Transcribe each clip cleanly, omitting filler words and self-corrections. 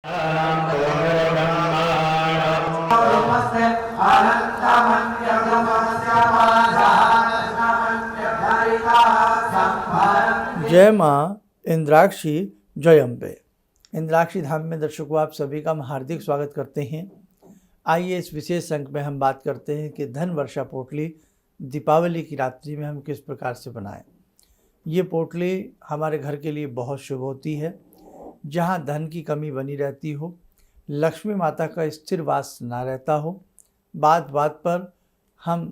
जय माँ इंद्राक्षी जय अम्बे। इंद्राक्षी धाम में दर्शकों आप सभी का हम हार्दिक स्वागत करते हैं। आइए इस विशेष अंक में हम बात करते हैं कि धन वर्षा पोटली दीपावली की रात्रि में हम किस प्रकार से बनाएं। ये पोटली हमारे घर के लिए बहुत शुभ होती है। जहाँ धन की कमी बनी रहती हो, लक्ष्मी माता का स्थिर वास ना रहता हो, बात बात पर हम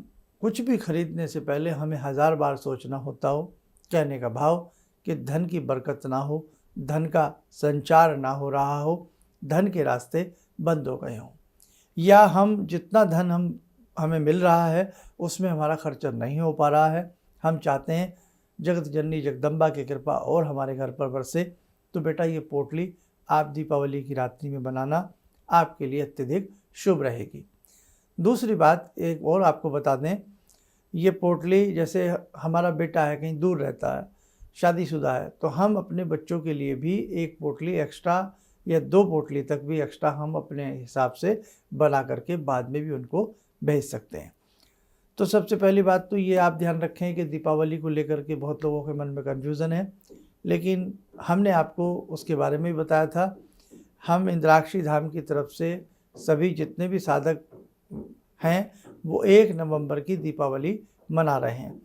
कुछ भी खरीदने से पहले हमें 1000 बार सोचना होता हो। कहने का भाव कि धन की बरकत ना हो, धन का संचार ना हो रहा हो, धन के रास्ते बंद हो गए हों, या हम जितना धन हमें मिल रहा है उसमें हमारा खर्चा नहीं हो पा रहा है। हम चाहते हैं जगत जननी जगदम्बा की कृपा और हमारे घर पर बरसे। तो बेटा ये पोटली आप दीपावली की रात्रि में बनाना आपके लिए अत्यधिक शुभ रहेगी। दूसरी बात एक और आपको बता दें, ये पोटली जैसे हमारा बेटा है कहीं दूर रहता है, शादीशुदा है, तो हम अपने बच्चों के लिए भी एक पोटली एक्स्ट्रा या 2 पोटली तक भी एक्स्ट्रा हम अपने हिसाब से बना करके बाद में भी उनको भेज सकते हैं। तो सबसे पहली बात तो ये आप ध्यान रखें कि दीपावली को लेकर के बहुत लोगों के मन में कन्फ्यूज़न है, लेकिन हमने आपको उसके बारे में भी बताया था। हम इंद्राक्षी धाम की तरफ से सभी जितने भी साधक हैं वो 1 नवंबर की दीपावली मना रहे हैं।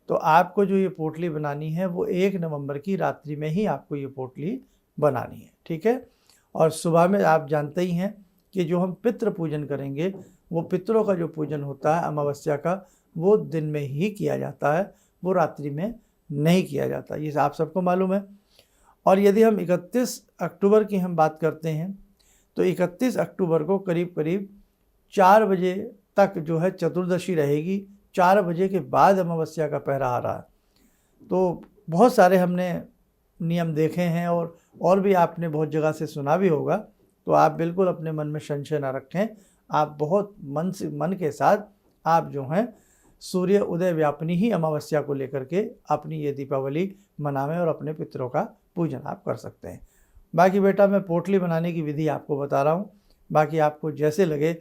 तो आपको जो ये पोटली बनानी है वो 1 नवंबर की रात्रि में ही आपको ये पोटली बनानी है, ठीक है। और सुबह में आप जानते ही हैं कि जो हम पितृ पूजन करेंगे वो पितरों का जो पूजन होता है अमावस्या का, वो दिन में ही किया जाता है, वो रात्रि में नहीं किया जाता, ये आप सबको मालूम है। और यदि हम 31 अक्टूबर की हम बात करते हैं तो 31 अक्टूबर को करीब करीब 4 बजे तक जो है चतुर्दशी रहेगी। 4 बजे के बाद अमावस्या का पहरा आ रहा है। तो बहुत सारे हमने नियम देखे हैं और भी आपने बहुत जगह से सुना भी होगा। तो आप बिल्कुल अपने मन में संशय ना रखें। आप बहुत मन के साथ आप जो हैं सूर्य उदय व्यापनी ही अमावस्या को लेकर के अपनी ये दीपावली मनावें और अपने पितरों का पूजन आप कर सकते हैं। बाकी बेटा मैं पोटली बनाने की विधि आपको बता रहा हूँ, बाकी आपको जैसे लगे,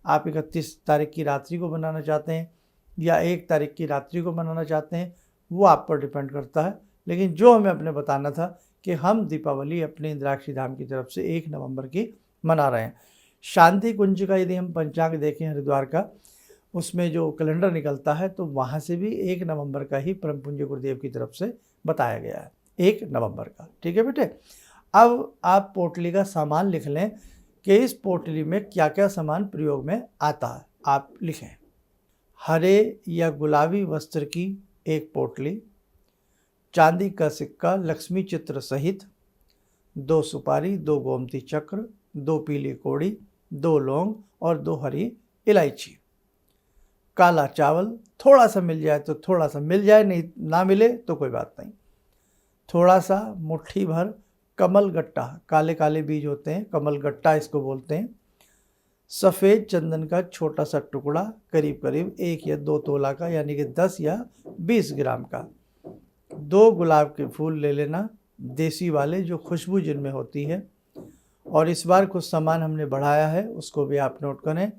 आप 31 तारीख की रात्रि को बनाना चाहते हैं या 1 तारीख की रात्रि को बनाना चाहते हैं, वो आप पर डिपेंड करता है। लेकिन जो हमें अपने बताना था कि हम दीपावली अपने इंद्राक्षी धाम की तरफ से 1 नवंबर की मना रहे हैं। शांति कुंज का यदि हम पंचांग देखें हरिद्वार का, उसमें जो कैलेंडर निकलता है तो वहाँ से भी 1 नवंबर का ही परम पूज्य गुरुदेव की तरफ से बताया गया है, 1 नवंबर का, ठीक है बेटे। अब आप पोटली का सामान लिख लें कि इस पोटली में क्या क्या सामान प्रयोग में आता है। आप लिखें, हरे या गुलाबी वस्त्र की 1 पोटली, चांदी का सिक्का लक्ष्मी चित्र सहित, 2 सुपारी, 2 गोमती चक्र, 2 पीली कोड़ी, 2 लौंग और 2 हरी इलायची। काला चावल थोड़ा सा मिल जाए तो थोड़ा सा मिल जाए, नहीं ना मिले तो कोई बात नहीं। थोड़ा सा मुट्ठी भर कमल गट्टा, काले काले बीज होते हैं, कमल गट्टा इसको बोलते हैं। सफ़ेद चंदन का छोटा सा टुकड़ा करीब करीब 1 या 2 तोला का, यानी कि 10 या 20 ग्राम का। 2 गुलाब के फूल ले लेना, देसी वाले जो खुशबू जिनमें होती है। और इस बार कुछ सामान हमने बढ़ाया है, उसको भी आप नोट करें।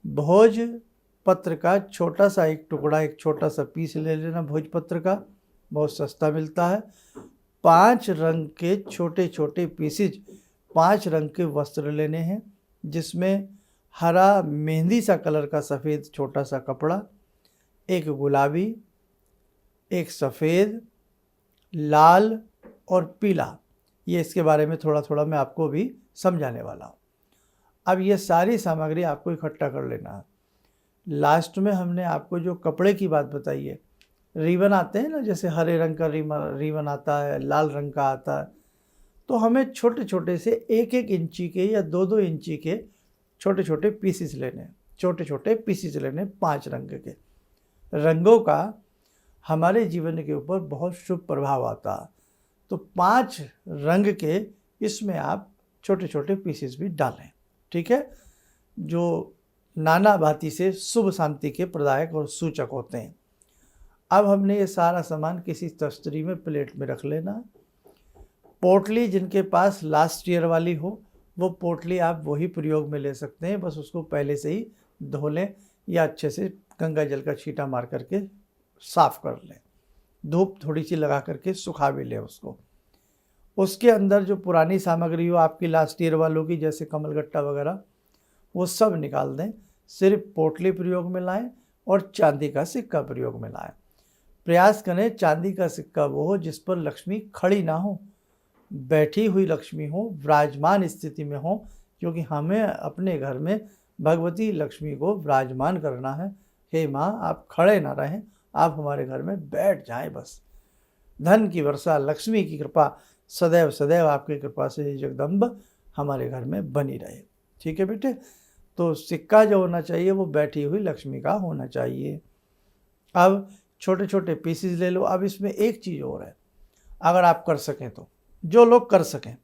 भोज पत्र का छोटा सा 1 टुकड़ा, एक छोटा सा पीस ले लेना भोजपत्र का, बहुत सस्ता मिलता है। 5 रंग के छोटे छोटे पीसेज, 5 रंग के वस्त्र लेने हैं, जिसमें हरा मेहंदी सा कलर का सफ़ेद छोटा सा कपड़ा, 1 गुलाबी, 1 सफ़ेद, लाल और पीला। ये इसके बारे में थोड़ा थोड़ा मैं आपको भी समझाने वाला हूँ। अब ये सारी सामग्री आपको इकट्ठा कर लेना है। लास्ट में हमने आपको जो कपड़े की बात बताई है, रिबन आते हैं ना, जैसे हरे रंग का रिबन आता है, लाल रंग का आता है, तो हमें छोटे छोटे से 1-1 इंची के या 2-2 इंची के छोटे छोटे पीसेस लेने, छोटे छोटे पीसेस लेने 5 रंग के। रंगों का हमारे जीवन के ऊपर बहुत शुभ प्रभाव आता है, तो 5 रंग के इसमें आप छोटे छोटे पीसेस भी डालें, ठीक है, जो नाना भांति से शुभ शांति के प्रदायक और सूचक होते हैं। अब हमने ये सारा सामान किसी तस्तरी में प्लेट में रख लेना। पोटली जिनके पास लास्ट ईयर वाली हो वो पोटली आप वही प्रयोग में ले सकते हैं, बस उसको पहले से ही धो लें या अच्छे से गंगा जल का छींटा मार करके साफ़ कर लें, धूप थोड़ी सी लगा करके सुखा भी लें उसको। उसके अंदर जो पुरानी सामग्री हो आपकी लास्ट ईयर वालों की, जैसे कमलगट्टा वगैरह, वो सब निकाल दें, सिर्फ पोटली प्रयोग में लाएं और चांदी का सिक्का प्रयोग में लाएं। प्रयास करें चांदी का सिक्का वो हो जिस पर लक्ष्मी खड़ी ना हो, बैठी हुई लक्ष्मी हो, विराजमान स्थिति में हो, क्योंकि हमें अपने घर में भगवती लक्ष्मी को विराजमान करना है। हे माँ, आप खड़े ना रहें, आप हमारे घर में बैठ जाएं बस। धन की वर्षा, लक्ष्मी की कृपा सदैव सदैव आपकी कृपा से जगदम्ब हमारे घर में बनी रहे। ठीक है बेटे, तो सिक्का जो होना चाहिए वो बैठी हुई लक्ष्मी का होना चाहिए। अब छोटे छोटे पीसेस ले लो। अब इसमें एक चीज़ और है, अगर आप कर सकें तो, जो लोग कर सकें,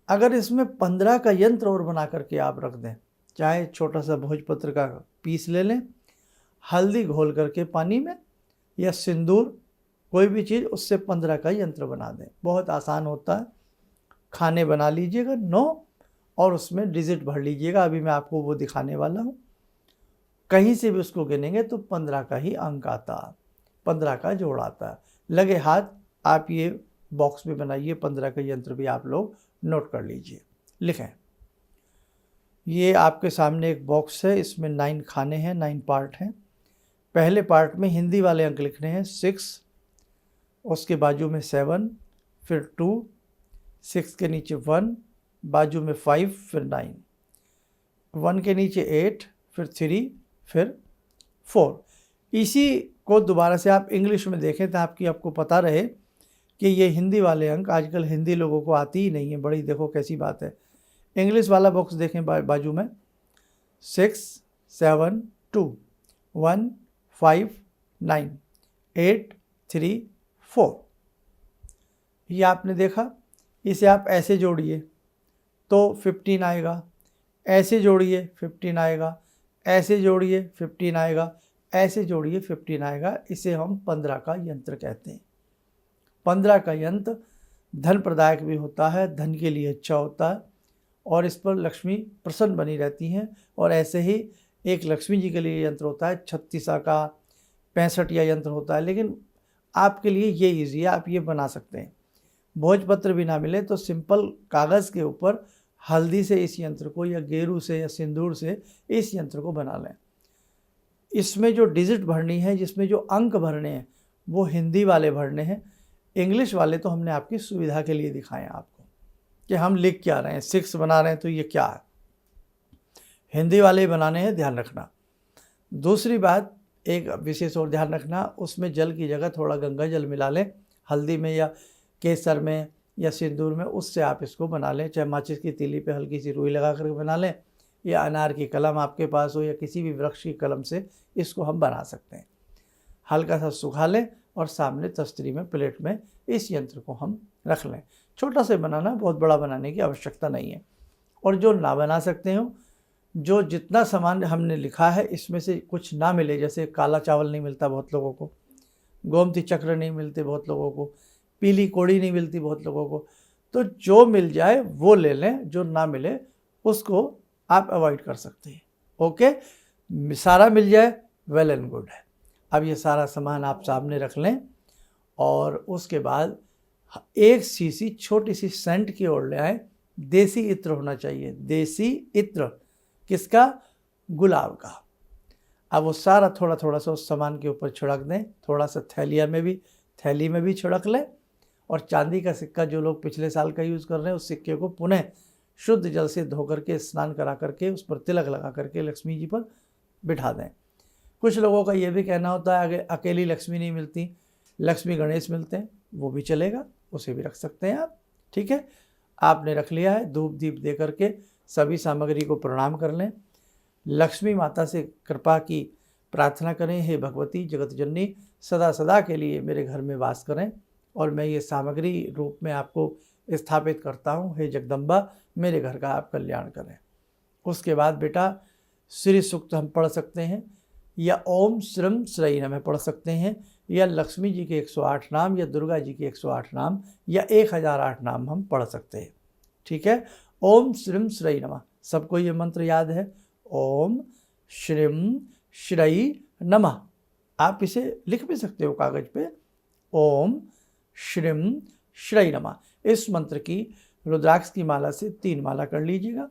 अगर इसमें 15 का यंत्र और बना करके आप रख दें, चाहे छोटा सा भोजपत्र का पीस ले लें, हल्दी घोल करके पानी में, या सिंदूर, कोई भी चीज़, उससे 15 का यंत्र बना दें। बहुत आसान होता है। खाने बना लीजिएगा 9 और उसमें डिजिट भर लीजिएगा। अभी मैं आपको वो दिखाने वाला हूँ। कहीं से भी उसको गिनेंगे तो 15 का ही अंक आता, 15 का जोड़ आता है। लगे हाथ आप ये बॉक्स में बनाइए, 15 का यंत्र भी आप लोग नोट कर लीजिए, लिखें। ये आपके सामने एक बॉक्स है, इसमें 9 खाने हैं, 9 पार्ट हैं। पहले पार्ट में हिंदी वाले अंक लिखने हैं 6, उसके बाजू में 7, फिर 2, 6 के नीचे 1, बाजू में 5, फिर 9, 1 के नीचे 8, फिर 3, फिर 4। इसी को दोबारा से आप इंग्लिश में देखें तो आपको पता रहे कि ये हिंदी वाले अंक, आजकल हिंदी लोगों को आती ही नहीं है, बड़ी देखो कैसी बात है। इंग्लिश वाला बॉक्स देखें बाजू में 6, 7, 2, 1, 5, 9, 8, 3, 4। ये आपने देखा। इसे आप ऐसे जोड़िए तो 15 आएगा, ऐसे जोड़िए 15 आएगा, ऐसे जोड़िए 15 आएगा, ऐसे जोड़िए 15 आएगा। इसे हम 15 का यंत्र कहते हैं। 15 का यंत्र धन प्रदायक भी होता है, धन के लिए अच्छा होता है और इस पर लक्ष्मी प्रसन्न बनी रहती हैं। और ऐसे ही एक लक्ष्मी जी के लिए यंत्र होता है 36 का, 65 या यंत्र होता है, लेकिन आपके लिए ये ईजी है, आप ये बना सकते हैं। भोजपत्र भी ना मिले तो सिंपल कागज़ के ऊपर हल्दी से इस यंत्र को, या गेरू से या सिंदूर से इस यंत्र को बना लें। इसमें जो डिजिट भरनी है, जिसमें जो अंक भरने हैं, वो हिंदी वाले भरने हैं। इंग्लिश वाले तो हमने आपकी सुविधा के लिए दिखाए हैं आपको कि हम लिख क्या रहे हैं। 6 बना रहे हैं तो ये क्या है, हिंदी वाले बनाने हैं, ध्यान रखना। दूसरी बात, एक विशेष और ध्यान रखना, उसमें जल की जगह थोड़ा गंगा जल मिला लें, हल्दी में या केसर में या सिंदूर में, उससे आप इसको बना लें। चाहे माचिस की तीली पे हल्की सी रुई लगा कर बना लें, या अनार की कलम आपके पास हो, या किसी भी वृक्ष की कलम से इसको हम बना सकते हैं। हल्का सा सुखा लें और सामने तस्तरी में, प्लेट में इस यंत्र को हम रख लें। छोटा से बनाना, बहुत बड़ा बनाने की आवश्यकता नहीं है। और जो ना बना सकते हो, जो जितना सामान हमने लिखा है इसमें से कुछ ना मिले, जैसे काला चावल नहीं मिलता बहुत लोगों को, गोमती चक्र नहीं मिलते बहुत लोगों को, पीली कोड़ी नहीं मिलती बहुत लोगों को, तो जो मिल जाए वो ले लें, जो ना मिले उसको आप अवॉइड कर सकते हैं। ओके, सारा मिल जाए वेल एंड गुड है। अब ये सारा सामान आप सामने रख लें और उसके बाद एक शीशी छोटी सी सेंट की ओर ले आए। देसी इत्र होना चाहिए, देसी इत्र। किसका? गुलाब का। अब वो सारा थोड़ा थोड़ा सा उस सामान के ऊपर छिड़क दें, थोड़ा सा थैली में भी छिड़क लें। और चांदी का सिक्का जो लोग पिछले साल का यूज़ कर रहे हैं, उस सिक्के को पुनः शुद्ध जल से धो करके, स्नान करा करके, उस पर तिलक लगा करके लक्ष्मी जी पर बिठा दें। कुछ लोगों का ये भी कहना होता है अकेली लक्ष्मी नहीं मिलती, लक्ष्मी गणेश मिलते हैं, वो भी चलेगा, उसे भी रख सकते हैं आप। ठीक है, आपने रख लिया है। धूप दीप दे करके सभी सामग्री को प्रणाम कर लें। लक्ष्मी माता से कृपा की प्रार्थना करें, हे भगवती जगत जननी सदा सदा के लिए मेरे घर में वास करें और मैं ये सामग्री रूप में आपको स्थापित करता हूँ। हे जगदम्बा मेरे घर का आप कल्याण करें। उसके बाद बेटा श्री सूक्त हम पढ़ सकते हैं, या ओम श्रम श्रई नमः पढ़ सकते हैं, या लक्ष्मी जी के 108 नाम, या दुर्गा जी के 108 नाम, या 1008 नाम हम पढ़ सकते हैं। ठीक है, ओम श्रीम श्रई नमः। सबको ये मंत्र याद है, ओम श्रीम श्रई नमः। आप इसे लिख भी सकते हो कागज पे, ओम श्रीम श्रई नमः। इस मंत्र की रुद्राक्ष की माला से 3 माला कर लीजिएगा।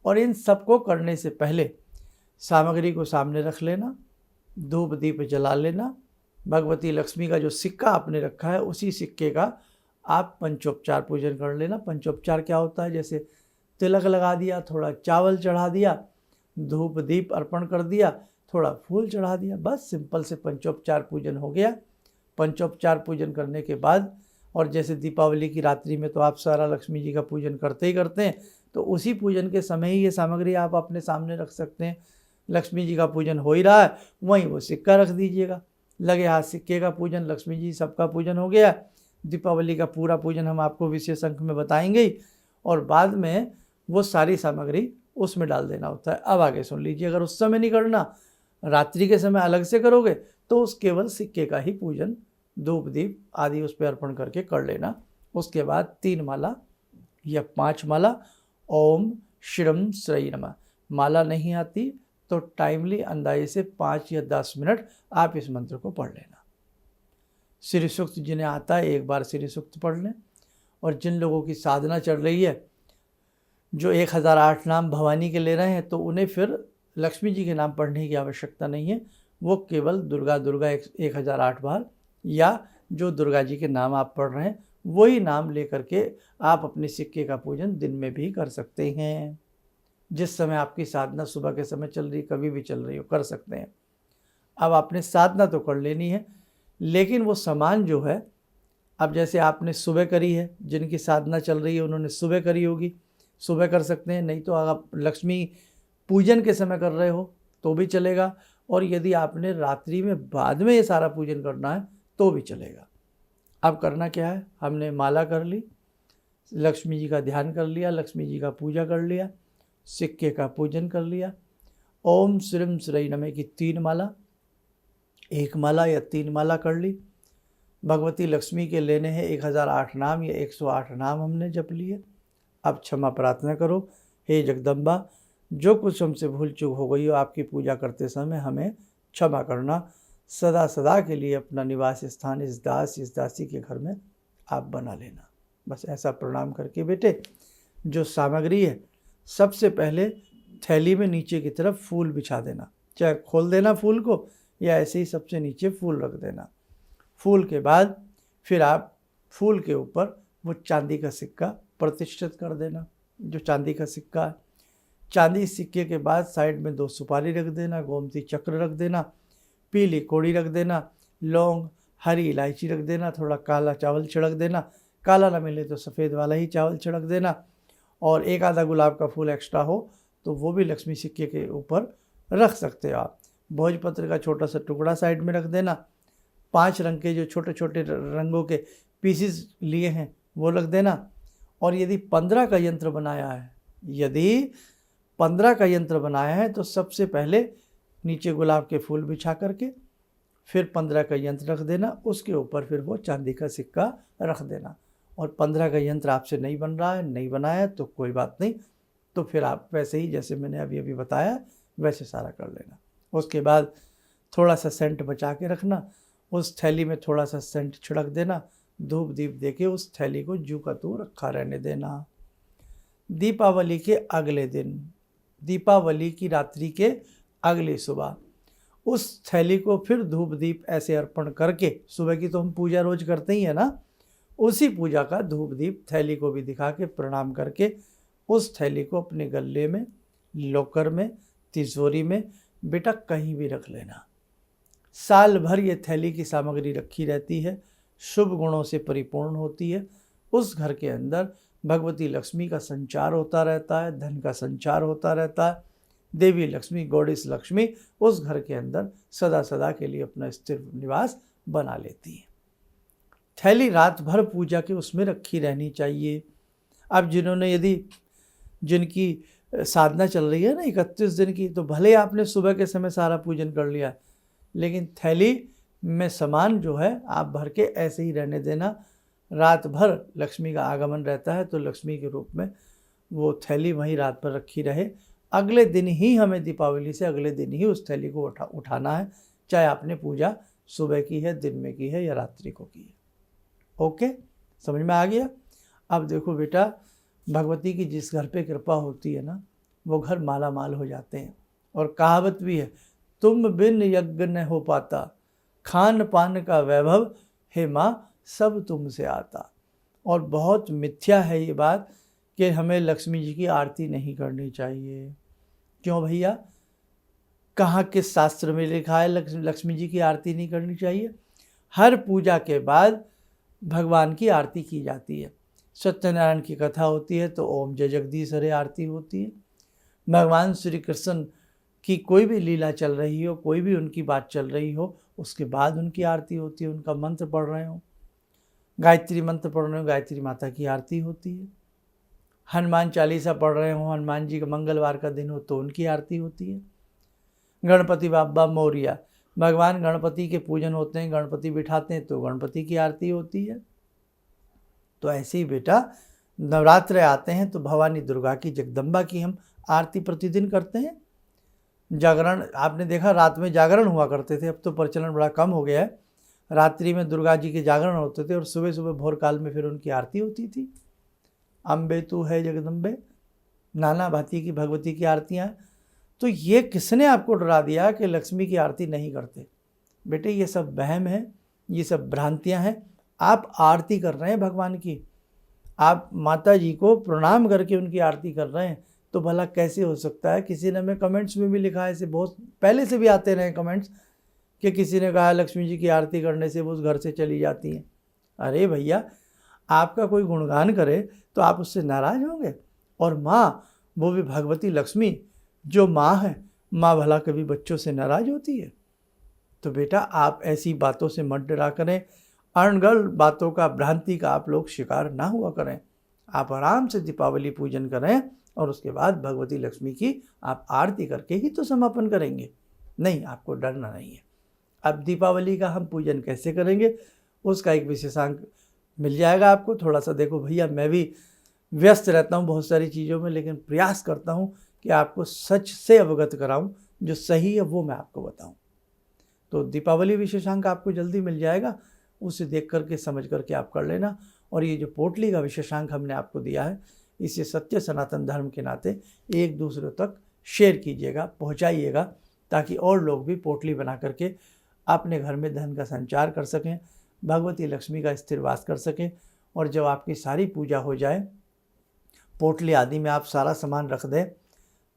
और इन सबको करने से पहले सामग्री को सामने रख लेना, धूप दीप जला लेना। भगवती लक्ष्मी का जो सिक्का आपने रखा है उसी सिक्के का आप पंचोपचार पूजन कर लेना। पंचोपचार क्या होता है, जैसे तिलक लगा दिया, थोड़ा चावल चढ़ा दिया, धूप दीप अर्पण कर दिया, थोड़ा फूल चढ़ा दिया, बस सिंपल से पंचोपचार पूजन हो गया। पंचोपचार पूजन करने के बाद, और जैसे दीपावली की रात्रि में तो आप सारा लक्ष्मी जी का पूजन करते ही करते हैं, तो उसी पूजन के समय ही ये सामग्री आप अपने सामने रख सकते हैं। लक्ष्मी जी का पूजन हो ही रहा है, वहीं वो सिक्का रख दीजिएगा, लगे हाथ सिक्के का पूजन, लक्ष्मी जी सबका पूजन हो गया। दीपावली का पूरा पूजन हम आपको विशेष अंक में बताएंगे ही, और बाद में वो सारी सामग्री उसमें डाल देना होता है। अब आगे सुन लीजिए, अगर उस समय नहीं करना, रात्रि के समय अलग से करोगे, तो उस केवल सिक्के का ही पूजन धूप दीप आदि उस पर अर्पण करके कर लेना। उसके बाद 3 माला या 5 माला ओम श्रीम श्रई नमः। माला नहीं आती तो टाइमली अंदाजे से 5 या 10 मिनट आप इस मंत्र को पढ़ लेना। श्री सूक्त जिन्हें आता है एक बार श्री सूक्त पढ़ लें। और जिन लोगों की साधना चल रही है, जो 1008 नाम भवानी के ले रहे हैं, तो उन्हें फिर लक्ष्मी जी के नाम पढ़ने की आवश्यकता नहीं है। वो केवल दुर्गा 1008 बार, या जो दुर्गा जी के नाम आप पढ़ रहे हैं वही नाम लेकर के आप अपने सिक्के का पूजन दिन में भी कर सकते हैं। जिस समय आपकी साधना सुबह के समय चल रही, कभी भी चल रही हो, कर सकते हैं। अब आपने साधना तो कर लेनी है, लेकिन वो सामान जो है, अब जैसे आपने सुबह करी है, जिनकी साधना चल रही है उन्होंने सुबह करी होगी, सुबह कर सकते हैं। नहीं तो आप लक्ष्मी पूजन के समय कर रहे हो तो भी चलेगा, और यदि आपने रात्रि में बाद में ये सारा पूजन करना है तो भी चलेगा। अब करना क्या है, हमने माला कर ली, लक्ष्मी जी का ध्यान कर लिया, लक्ष्मी जी का पूजा कर लिया, सिक्के का पूजन कर लिया। ओम श्रीम श्रई नमः की 3 माला, 1 माला या 3 माला कर ली। भगवती लक्ष्मी के लेने हैं 1008 नाम या 108 नाम हमने जप लिए। अब क्षमा प्रार्थना करो, हे जगदम्बा, जो कुछ हमसे भूल चूक हो गई हो आपकी पूजा करते समय हमें क्षमा करना। सदा सदा के लिए अपना निवास स्थान इस दास इस दासी के घर में आप बना लेना। बस ऐसा प्रणाम करके बेटे, जो सामग्री है सबसे पहले थैली में नीचे की तरफ फूल बिछा देना, चाहे खोल देना फूल को, या ऐसे ही सबसे नीचे फूल रख देना। फूल के बाद फिर आप फूल के ऊपर वो चांदी का सिक्का प्रतिष्ठित कर देना, जो चांदी का सिक्का है। चांदी सिक्के के बाद साइड में 2 सुपारी रख देना, गोमती चक्र रख देना, पीली कोड़ी रख देना, लौंग, हरी इलायची रख देना, थोड़ा काला चावल छिड़क देना, काला ना मिले तो सफ़ेद वाला ही चावल छिड़क देना, और 1 आधा गुलाब का फूल एक्स्ट्रा हो तो वो भी लक्ष्मी सिक्के के ऊपर रख सकते हो आप। भोजपत्र का छोटा सा टुकड़ा साइड में रख देना। 5 रंग के जो छोटे छोटे रंगों के पीसीस लिए हैं वो रख देना। और यदि 15 का यंत्र बनाया है, यदि 15 का यंत्र बनाया है तो सबसे पहले नीचे गुलाब के फूल बिछा करके फिर 15 का यंत्र रख देना, उसके ऊपर फिर वो चांदी का सिक्का रख देना। और 15 का यंत्र आपसे नहीं बन रहा है, नहीं बनाया तो कोई बात नहीं, तो फिर आप वैसे ही जैसे मैंने अभी बताया वैसे सारा कर लेना। उसके बाद थोड़ा सा सेंट बचा के रखना, उस थैली में थोड़ा सा सेंट छिड़क देना, धूप दीप देके उस थैली को जू का तू रखा रहने देना। दीपावली के अगले दिन, दीपावली की रात्रि के अगली सुबह उस थैली को फिर धूप दीप ऐसे अर्पण करके, सुबह की तो हम पूजा रोज करते ही है ना, उसी पूजा का धूप दीप थैली को भी दिखा के प्रणाम करके उस थैली को अपने गले में, लॉकर में, तिजोरी में, बेटा कहीं भी रख लेना। साल भर ये थैली की सामग्री रखी रहती है, शुभ गुणों से परिपूर्ण होती है। उस घर के अंदर भगवती लक्ष्मी का संचार होता रहता है, धन का संचार होता रहता है। देवी लक्ष्मी, गॉडेस लक्ष्मी उस घर के अंदर सदा सदा के लिए अपना स्थिर निवास बना लेती है। थैली रात भर पूजा के उसमें रखी रहनी चाहिए। अब जिनकी साधना चल रही है ना 31 दिन की, तो भले आपने सुबह के समय सारा पूजन कर लिया, लेकिन थैली में सामान जो है आप भर के ऐसे ही रहने देना। रात भर लक्ष्मी का आगमन रहता है तो लक्ष्मी के रूप में वो थैली वहीं रात भर रखी रहे। अगले दिन ही हमें दीपावली से अगले दिन ही उस थैली को उठाना है, चाहे आपने पूजा सुबह की है, दिन में की है या रात्रि को की है। ओके, समझ में आ गया। अब देखो बेटा, भगवती की जिस घर पे कृपा होती है ना, वो घर माला माल हो जाते हैं। और कहावत भी है, तुम बिन यज्ञ न हो पाता, खान पान का वैभव हे माँ सब तुमसे आता। और बहुत मिथ्या है ये बात कि हमें लक्ष्मी जी की आरती नहीं करनी चाहिए। क्यों भैया, कहाँ किस शास्त्र में लिखा है लक्ष्मी जी की आरती नहीं करनी चाहिए? हर पूजा के बाद भगवान की आरती की जाती है। सत्यनारायण की कथा होती है तो ओम जय जगदीश हरे आरती होती है। भगवान श्री कृष्ण की कोई भी लीला चल रही हो, कोई भी उनकी बात चल रही हो, उसके बाद उनकी आरती होती है। उनका मंत्र पढ़ रहे हो, गायत्री मंत्र पढ़ रहे हो, गायत्री माता की आरती होती है। हनुमान चालीसा पढ़ रहे हो, हनुमान जी का मंगलवार का दिन हो तो उनकी आरती होती है। गणपति बाबा मोरिया, भगवान गणपति के पूजन होते हैं, गणपति बिठाते हैं तो गणपति की आरती होती है। तो ऐसे ही बेटा, नवरात्र आते हैं तो भवानी दुर्गा की, जगदम्बा की हम आरती प्रतिदिन करते हैं। जागरण आपने देखा, रात में जागरण हुआ करते थे, अब तो प्रचलन बड़ा कम हो गया है। रात्रि में दुर्गा जी के जागरण होते थे और सुबह सुबह भोर काल में फिर उनकी आरती होती थी। अम्बे तू है जगदम्बे, नाना भांति की भगवती की आरतियाँ। तो ये किसने आपको डरा दिया कि लक्ष्मी की आरती नहीं करते? बेटे ये सब वहम है, ये सब भ्रांतियाँ हैं। आप आरती कर रहे हैं भगवान की, आप माता जी को प्रणाम करके उनकी आरती कर रहे हैं, तो भला कैसे हो सकता है? किसी ने हमें कमेंट्स में भी लिखा है, ऐसे बहुत पहले से भी आते रहे कमेंट्स कि किसी ने कहा लक्ष्मी जी की आरती करने से वो उस घर से चली जाती हैं। अरे भैया, आपका कोई गुणगान करे तो आप उससे नाराज़ होंगे? और माँ, वो भी भगवती लक्ष्मी जो माँ है, माँ भला कभी बच्चों से नाराज़ होती है? तो बेटा आप ऐसी बातों से मत डरा करें, अनगढ़ बातों का, भ्रांति का आप लोग शिकार ना हुआ करें। आप आराम से दीपावली पूजन करें और उसके बाद भगवती लक्ष्मी की आप आरती करके ही तो समापन करेंगे। नहीं, आपको डरना नहीं है। अब दीपावली का हम पूजन कैसे करेंगे उसका एक विशेषांक मिल जाएगा आपको। थोड़ा सा देखो भैया, मैं भी व्यस्त रहता हूँ बहुत सारी चीज़ों में, लेकिन प्रयास करता हूँ कि आपको सच से अवगत कराऊँ, जो सही है वो मैं आपको बताऊँ। तो दीपावली विशेषांक आपको जल्दी मिल जाएगा, उसे देख करके समझ करके आप कर लेना। और ये जो पोटली का विशेषांक हमने आपको दिया है, इसे सत्य सनातन धर्म के नाते एक दूसरे तक शेयर कीजिएगा, पहुंचाइएगा, ताकि और लोग भी पोटली बना करके अपने घर में धन का संचार कर सकें, भगवती लक्ष्मी का स्थिर वास कर सकें। और जब आपकी सारी पूजा हो जाए, पोटली आदि में आप सारा सामान रख दें,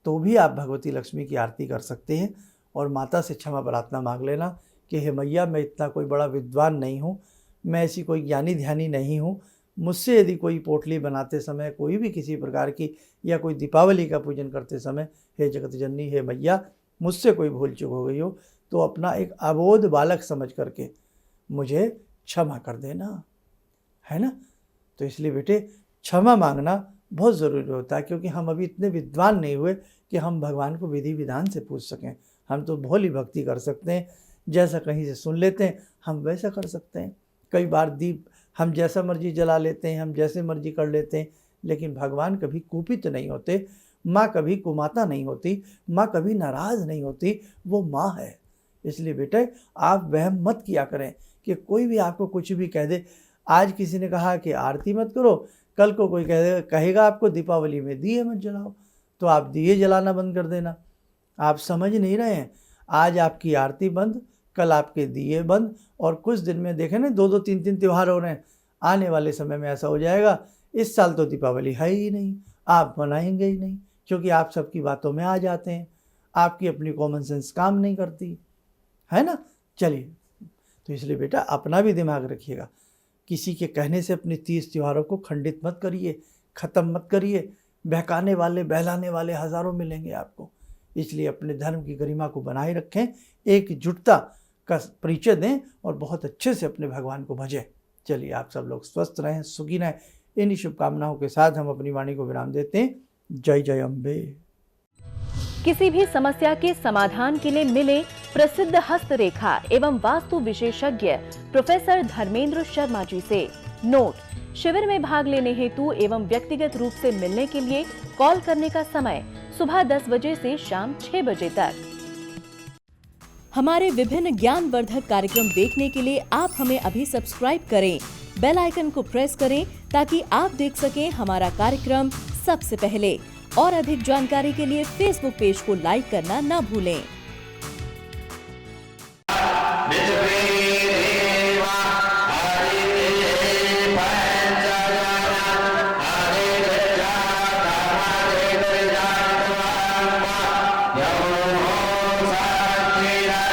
तो भी आप भगवती लक्ष्मी की आरती कर सकते हैं। और माता से क्षमा प्रार्थना मांग लेना कि हे मैया, मैं इतना कोई बड़ा विद्वान नहीं हूँ, मैं ऐसी कोई ज्ञानी ध्यानी नहीं हूँ, मुझसे यदि कोई पोटली बनाते समय, कोई भी किसी प्रकार की, या कोई दीपावली का पूजन करते समय, हे जगत जननी, हे मैया, मुझसे कोई भूल चूक हो गई हो तो अपना एक अबोध बालक समझ करके मुझे क्षमा कर देना, है ना। तो इसलिए बेटे क्षमा मांगना बहुत ज़रूरी होता है, क्योंकि हम अभी इतने विद्वान नहीं हुए कि हम भगवान को विधि विधान से पूछ सकें। हम तो भोली भक्ति कर सकते हैं, जैसा कहीं से सुन लेते हैं हम वैसा कर सकते हैं। कई बार दीप हम जैसा मर्जी जला लेते हैं, हम जैसे मर्जी कर लेते हैं, लेकिन भगवान कभी कुपित नहीं होते, माँ कभी कुमाता नहीं होती, माँ कभी नाराज़ नहीं होती, वो माँ है। इसलिए बेटे आप वहम मत किया करें कि कोई भी आपको कुछ भी कह दे। आज किसी ने कहा कि आरती मत करो, कल को कोई कहेगा आपको दीपावली में दिए मत जलाओ, तो आप दिए जलाना बंद कर देना। आप समझ नहीं रहे हैं, आज आपकी आरती बंद, कल आपके दिए बंद, और कुछ दिन में देखें ना 2-2 3-3 त्यौहार हो रहे हैं। आने वाले समय में ऐसा हो जाएगा, इस साल तो दीपावली है ही नहीं, आप मनाएंगे ही नहीं, क्योंकि आप सबकी बातों में आ जाते हैं, आपकी अपनी कॉमन सेंस काम नहीं करती, है ना। चलिए, तो इसलिए बेटा अपना भी दिमाग रखिएगा, किसी के कहने से अपने 30 त्योहारों को खंडित मत करिए, ख़त्म मत करिए। बहकाने वाले, बहलाने वाले हज़ारों मिलेंगे आपको। इसलिए अपने धर्म की गरिमा को बनाए रखें, एकजुटता का परिचय दें और बहुत अच्छे से अपने भगवान को भजें। चलिए, आप सब लोग स्वस्थ रहें, सुखी रहें। इन्हीं शुभकामनाओं के साथ हम अपनी वाणी को विराम देते हैं। जय जय अम्बे। किसी भी समस्या के समाधान के लिए मिले प्रसिद्ध हस्तरेखा एवं वास्तु विशेषज्ञ प्रोफेसर धर्मेंद्र शर्मा जी से। नोट: शिविर में भाग लेने हेतु एवं व्यक्तिगत रूप से मिलने के लिए कॉल करने का समय सुबह 10 बजे से शाम 6 बजे तक। हमारे विभिन्न ज्ञानवर्धक कार्यक्रम देखने के लिए आप हमें अभी सब्सक्राइब करें, बेल आइकन को प्रेस करें ताकि आप देख सकें हमारा कार्यक्रम सबसे पहले। और अधिक जानकारी के लिए फेसबुक पेज को लाइक करना न भूलें।